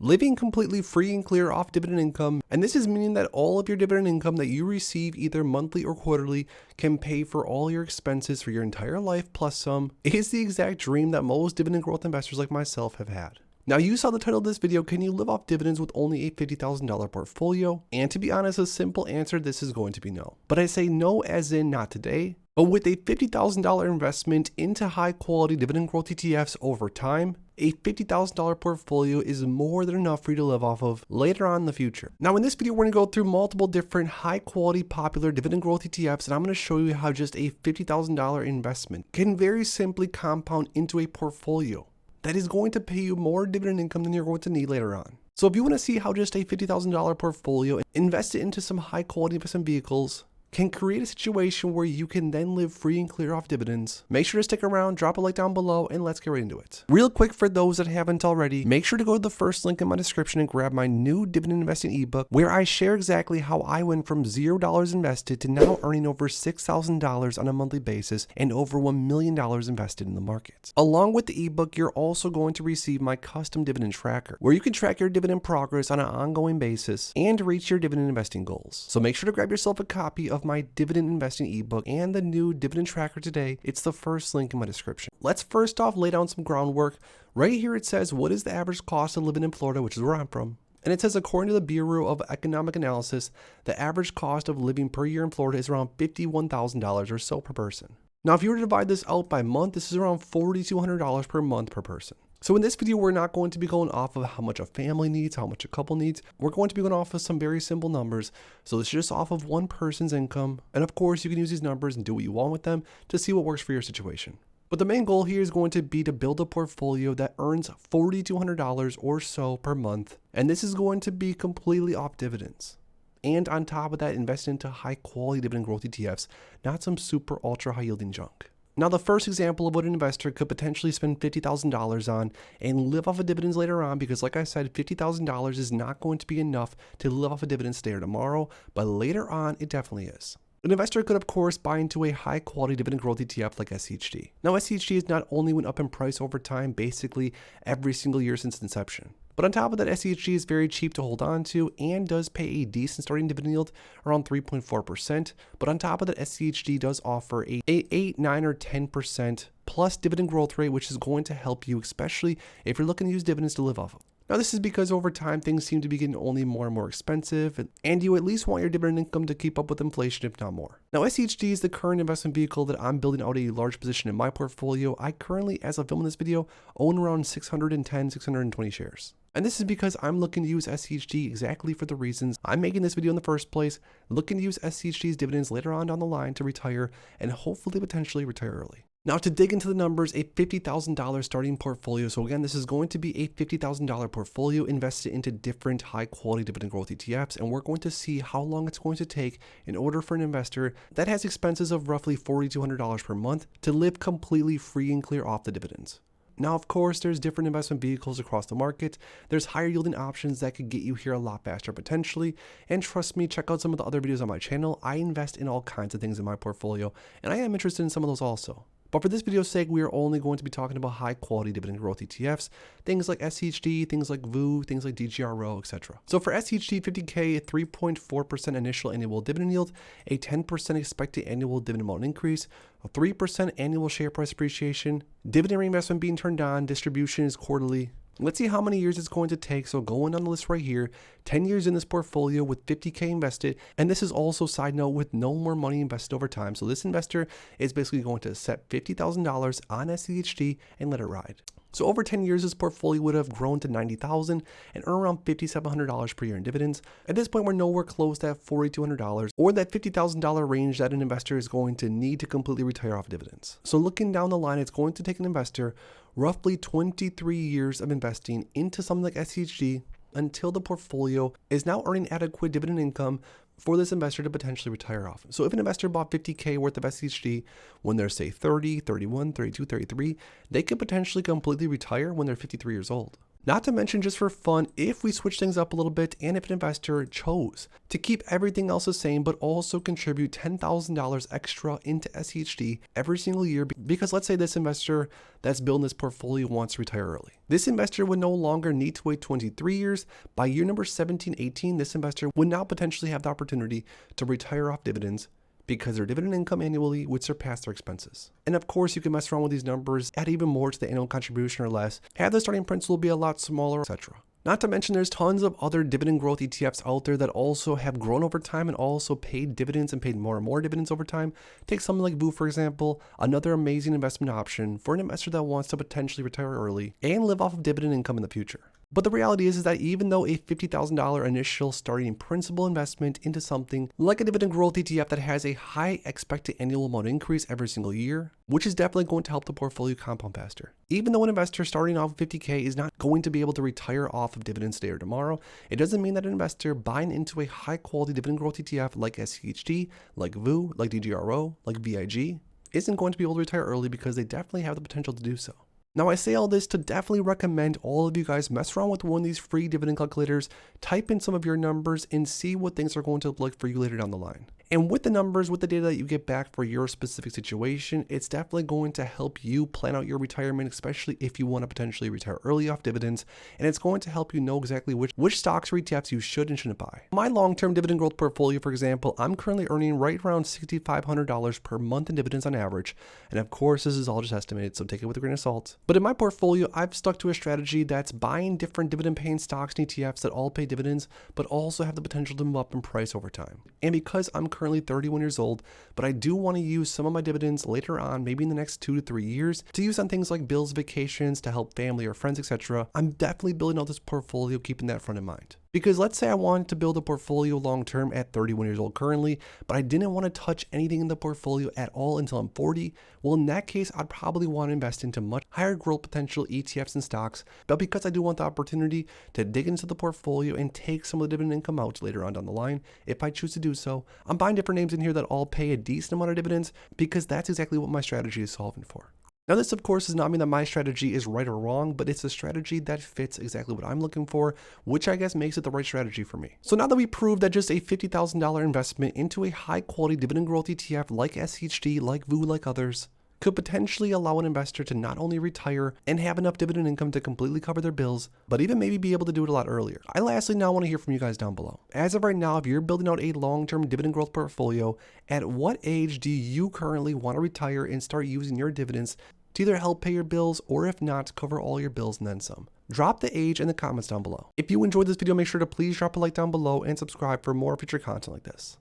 living completely free and clear off dividend income. And this is meaning that all of your dividend income that you receive either monthly or quarterly can pay for all your expenses for your entire life plus some. It is the exact dream that most dividend growth investors like myself have had. Now, you saw the title of this video, can you live off dividends with only a $50,000 portfolio? And to be honest, a simple answer, this is going to be no. But I say no as in not today, but with a $50,000 investment into high quality dividend growth ETFs over time, a $50,000 portfolio is more than enough for you to live off of later on in the future. Now in this video, we're going to go through multiple different high quality popular dividend growth ETFs, and I'm going to show you how just a $50,000 investment can very simply compound into a portfolio that is going to pay you more dividend income than you're going to need later on. So if you want to see how just a $50,000 portfolio invested into some high quality investment vehicles can create a situation where you can then live free and clear off dividends, make sure to stick around, drop a like down below, and let's get right into it. Real quick, for those that haven't already, make sure to go to the first link in my description and grab my new dividend investing ebook, where I share exactly how I went from $0 invested to now earning over $6,000 on a monthly basis and over $1 million invested in the market. Along with the ebook, you're also going to receive my custom dividend tracker, where you can track your dividend progress on an ongoing basis and reach your dividend investing goals. So make sure to grab yourself a copy of my dividend investing ebook and the new dividend tracker today. It's the first link in my description. Let's first off lay down some groundwork. Right here it says, what is the average cost of living in Florida, which is where I'm from. And it says, according to the Bureau of Economic Analysis, the average cost of living per year in Florida is around $51,000 or so per person. Now, if you were to divide this out by month, this is around $4,200 per month per person. So in this video, we're not going to be going off of how much a family needs, how much a couple needs. We're going to be going off of some very simple numbers. So it's just off of one person's income. And of course, you can use these numbers and do what you want with them to see what works for your situation. But the main goal here is going to be to build a portfolio that earns $4,200 or so per month. And this is going to be completely off dividends. And on top of that, invest into high quality dividend growth ETFs, not some super ultra high yielding junk. Now, the first example of what an investor could potentially spend $50,000 on and live off of dividends later on, because like I said, $50,000 is not going to be enough to live off of dividends today or tomorrow, but later on, it definitely is. An investor could, of course, buy into a high quality dividend growth ETF like SCHD. Now, SCHD has not only went up in price over time, basically every single year since inception. But on top of that, SCHD is very cheap to hold on to and does pay a decent starting dividend yield around 3.4%. But on top of that, SCHD does offer a 8, 9, or 10% plus dividend growth rate, which is going to help you, especially if you're looking to use dividends to live off of. Now, this is because over time, things seem to be getting only more and more expensive, and you at least want your dividend income to keep up with inflation, if not more. Now, SCHD is the current investment vehicle that I'm building out a large position in my portfolio. I currently, as of filming this video, own around 620 shares. And this is because I'm looking to use SCHD exactly for the reasons I'm making this video in the first place, looking to use SCHD's dividends later on down the line to retire and hopefully potentially retire early. Now, to dig into the numbers, a $50,000 starting portfolio. So again, this is going to be a $50,000 portfolio invested into different high quality dividend growth ETFs. And we're going to see how long it's going to take in order for an investor that has expenses of roughly $4,200 per month to live completely free and clear off the dividends. Now, of course, there's different investment vehicles across the market. There's higher yielding options that could get you here a lot faster potentially. And trust me, check out some of the other videos on my channel. I invest in all kinds of things in my portfolio, and I am interested in some of those also. But for this video's sake, we are only going to be talking about high quality dividend growth ETFs, things like SCHD, things like VOO, things like DGRO, etc. So for SCHD 50K, a 3.4% initial annual dividend yield, a 10% expected annual dividend amount increase, a 3% annual share price appreciation, dividend reinvestment being turned on, distribution is quarterly. Let's see how many years it's going to take. So going on the list right here, 10 years in this portfolio with 50K invested. And this is also, side note, with no more money invested over time. So this investor is basically going to set $50,000 on SCHD and let it ride. So over 10 years, this portfolio would have grown to $90,000 and earn around $5,700 per year in dividends. At this point, we're nowhere close to that $4,200 or that $50,000 range that an investor is going to need to completely retire off dividends. So looking down the line, it's going to take an investor roughly 23 years of investing into something like SCHD until the portfolio is now earning adequate dividend income for this investor to potentially retire off. So if an investor bought 50K worth of SCHD when they're say 30, 31, 32, 33, they could potentially completely retire when they're 53 years old. Not to mention, just for fun, if we switch things up a little bit and if an investor chose to keep everything else the same but also contribute $10,000 extra into SCHD every single year, because let's say this investor that's building this portfolio wants to retire early. This investor would no longer need to wait 23 years. By year number 17, 18, this investor would now potentially have the opportunity to retire off dividends because their dividend income annually would surpass their expenses. And of course, you can mess around with these numbers, add even more to the annual contribution or less, have the starting principal be a lot smaller, etc. Not to mention, there's tons of other dividend growth ETFs out there that also have grown over time and also paid dividends and paid more and more dividends over time. Take something like VU, for example, another amazing investment option for an investor that wants to potentially retire early and live off of dividend income in the future. But the reality is that even though a $50,000 initial starting principal investment into something like a dividend growth ETF that has a high expected annual amount increase every single year, which is definitely going to help the portfolio compound faster. Even though an investor starting off with $50K is not going to be able to retire off of dividends today or tomorrow, it doesn't mean that an investor buying into a high quality dividend growth ETF like SCHD, like VU, like DGRO, like VIG, isn't going to be able to retire early, because they definitely have the potential to do so. Now, I say all this to definitely recommend all of you guys mess around with one of these free dividend calculators, type in some of your numbers and see what things are going to look like for you later down the line. And with the numbers, with the data that you get back for your specific situation, it's definitely going to help you plan out your retirement, especially if you want to potentially retire early off dividends. And it's going to help you know exactly which stocks or ETFs you should and shouldn't buy. My long-term dividend growth portfolio, for example, I'm currently earning right around $6,500 per month in dividends on average. And of course, this is all just estimated, so take it with a grain of salt. But in my portfolio, I've stuck to a strategy that's buying different dividend-paying stocks and ETFs that all pay dividends, but also have the potential to move up in price over time. And because I'm currently 31 years old, but I do want to use some of my dividends later on, maybe in the next 2 to 3 years, to use on things like bills, vacations, to help family or friends, etc. I'm definitely building out this portfolio keeping that front in mind. Because let's say I wanted to build a portfolio long term at 31 years old currently, but I didn't want to touch anything in the portfolio at all until I'm 40. Well, in that case, I'd probably want to invest into much higher growth potential ETFs and stocks. But because I do want the opportunity to dig into the portfolio and take some of the dividend income out later on down the line, if I choose to do so, I'm buying different names in here that all pay a decent amount of dividends, because that's exactly what my strategy is solving for. Now, this of course does not mean that my strategy is right or wrong, but it's a strategy that fits exactly what I'm looking for, which I guess makes it the right strategy for me. So now that we proved that just a $50,000 investment into a high quality dividend growth ETF like SCHD, like VU, like others, could potentially allow an investor to not only retire and have enough dividend income to completely cover their bills, but even maybe be able to do it a lot earlier. I lastly now want to hear from you guys down below. As of right now, if you're building out a long-term dividend growth portfolio, at what age do you currently want to retire and start using your dividends to either help pay your bills, or if not, cover all your bills and then some? Drop the age in the comments down below. If you enjoyed this video, make sure to please drop a like down below and subscribe for more future content like this.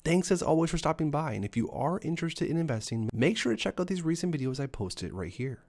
Thanks as always for stopping by, and if you are interested in investing, make sure to check out these recent videos I posted right here.